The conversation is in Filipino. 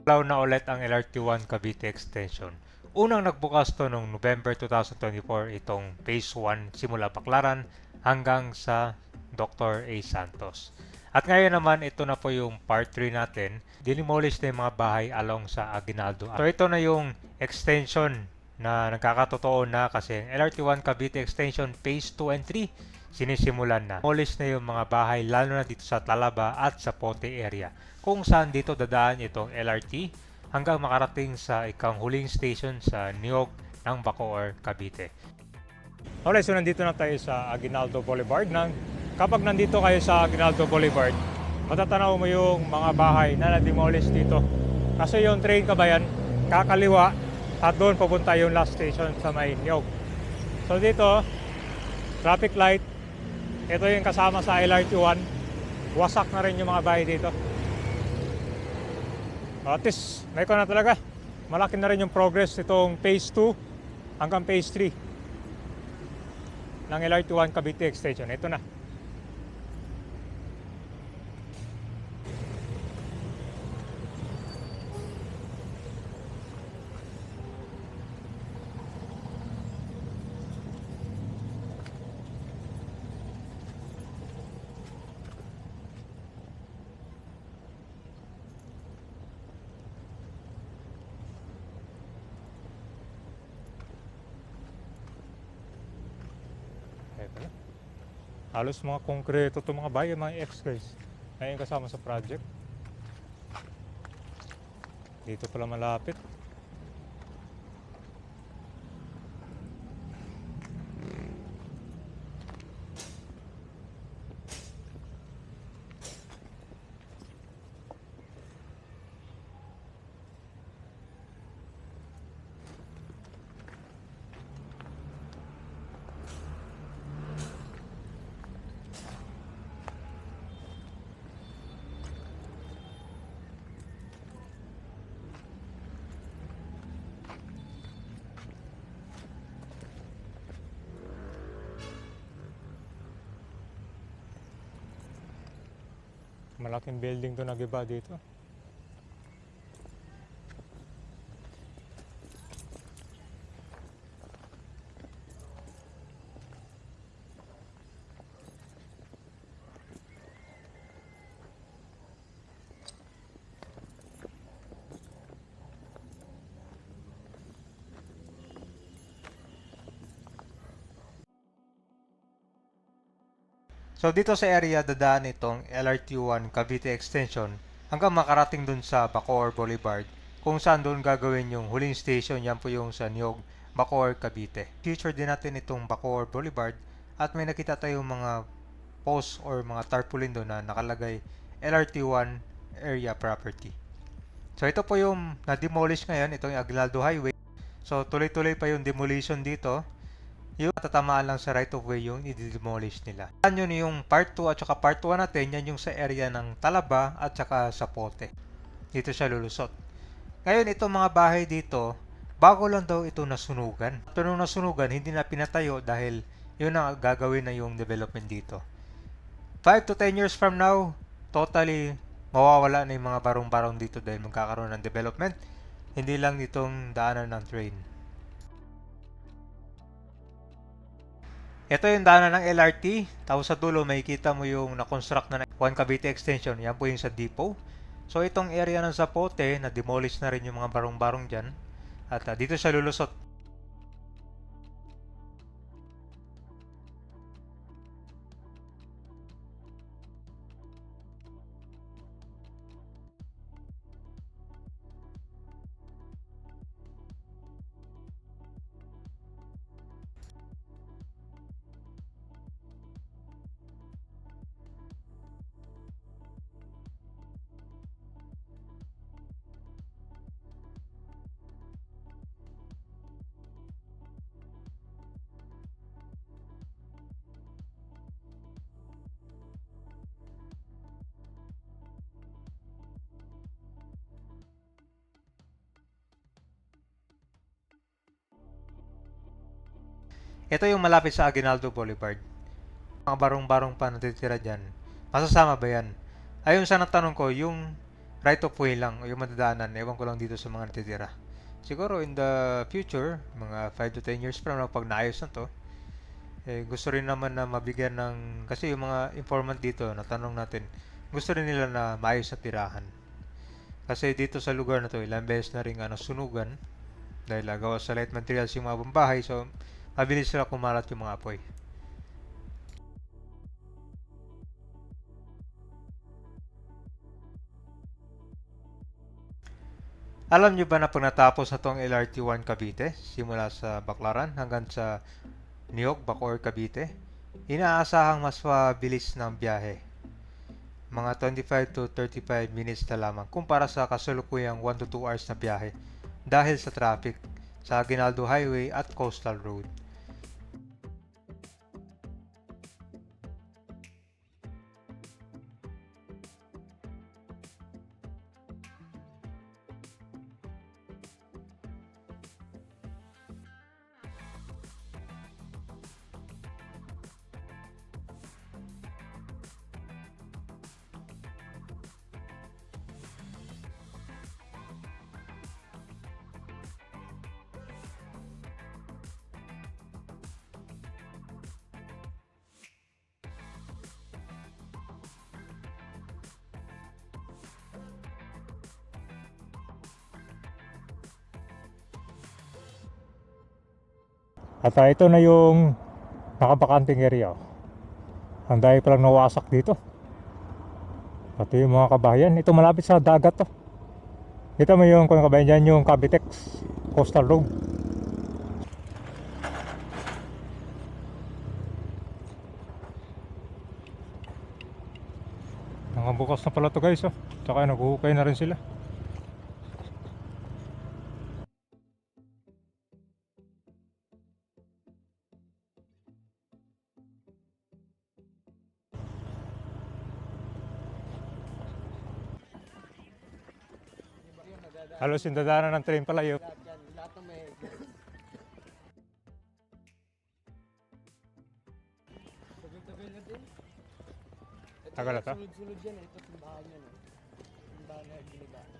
Alaw na ulit ang LRT1 Cavite Extension. Unang nagbukas to noong November 2024 itong Phase 1 simula Baclaran hanggang sa Dr. A. Santos. At ngayon naman ito na po yung part 3 natin. Dinimolish na yung mga bahay along sa Aguinaldo. So ito na yung extension na nagkakatotoo na kasi LRT1 Cavite Extension Phase 2 and 3 sinisimulan na. Demolish na yung mga bahay lalo na dito sa Talaba at sa Pote area kung saan dito dadaan itong LRT hanggang makarating sa ikang huling station sa Niog ng Bacoor, Cavite. Alright, so nandito na tayo sa Aguinaldo Boulevard. Kapag nandito kayo sa Aguinaldo Boulevard, matatanaw mo yung mga bahay na na-demolish dito. Kasi yung train kabayan, kakaliwa at doon pupunta yung last station sa may Niog. So dito, traffic light, ito yung kasama sa LRT1, wasak na rin yung mga bahay dito. At least, may ko na talaga. Malaki na rin yung progress itong Phase 2 hanggang Phase 3 ng LRT1 Cavite Extension. Ito na. Ito na. Halos mga konkreto itong mga bahay, mga X-rays. Ayun kasama sa project. Dito pala malapit. Malaking building to nagiba dito. So dito sa area dadaan itong LRT1 Cavite Extension hanggang makarating dun sa Bacoor Boulevard kung saan doon gagawin yung huling station, yan po yung sa Niog, Bacoor, Cavite. Future din natin itong Bacoor Boulevard at may nakita tayong mga post or mga tarpaulin doon na nakalagay LRT1 area property. So ito po yung na-demolish ngayon, itong Aguinaldo Highway. So tuloy-tuloy pa yung demolition dito. Yung tatamaan lang sa right of way yung i-demolish nila. Yan yun yung part 2 at saka part 1 natin, yan yung sa area ng Talaba at saka sa Pote. Dito siya lulusot. Ngayon itong mga bahay dito, bago lang daw ito nasunugan. Ito nung nasunugan, hindi na pinatayo dahil yun ang gagawin na yung development dito. 5 to 10 years from now, totally mawawala na yung mga barong-barong dito dahil magkakaroon ng development. Hindi lang itong daanan ng train. Ito yung daanan ng LRT. Tapos sa dulo makikita mo yung na-construct na 1 Cavite Extension. Yan po yung sa depot. So itong area ng Zapote, na-demolish na rin yung mga barong-barong dyan. At dito siya lulusot. Ito yung malapit sa Aguinaldo Boulevard. Mga barong-barong pa natitira dyan. Masasama ba yan? Ayun sa natanong ko, yung right of way lang, o yung madadaanan, ewan ko lang dito sa mga natitira. Siguro in the future, mga 5 to 10 years from now, pag naayos na to, gusto rin naman na mabigyan ng, kasi yung mga informant dito, natanong natin, gusto rin nila na maayos na tirahan. Kasi dito sa lugar na to, ilang beses na rin sunugan, dahil gawa sa light materials yung mga bambahay, so mabilis sila kumalat yung mga apoy. Alam nyo ba na pag natapos na tong LRT-1 Cavite, simula sa Baclaran hanggang sa Niog, Bacoor, Cavite, inaasahang mas mabilis ng biyahe. Mga 25 to 35 minutes na lamang kumpara sa kasalukuyang 1 to 2 hours na biyahe dahil sa traffic sa Aguinaldo Highway at Coastal Road. At ito na yung nakabakanting area. Ang dahil palang nawasak dito. Pati yung mga kabayan. Ito malapit sa dagat to. Kita mo yung kung kabayan dyan yung Cavitex Coastal Road. Bukas na pala to guys, oh. Tsaka naghuhukay na rin sila. Halos yung dadaanan ng train pala yun. Lahat ng may tagal na din. Tagal na to? Sunod-sunod yan eh. Ito simbahan yan eh. Simbahan na giniba.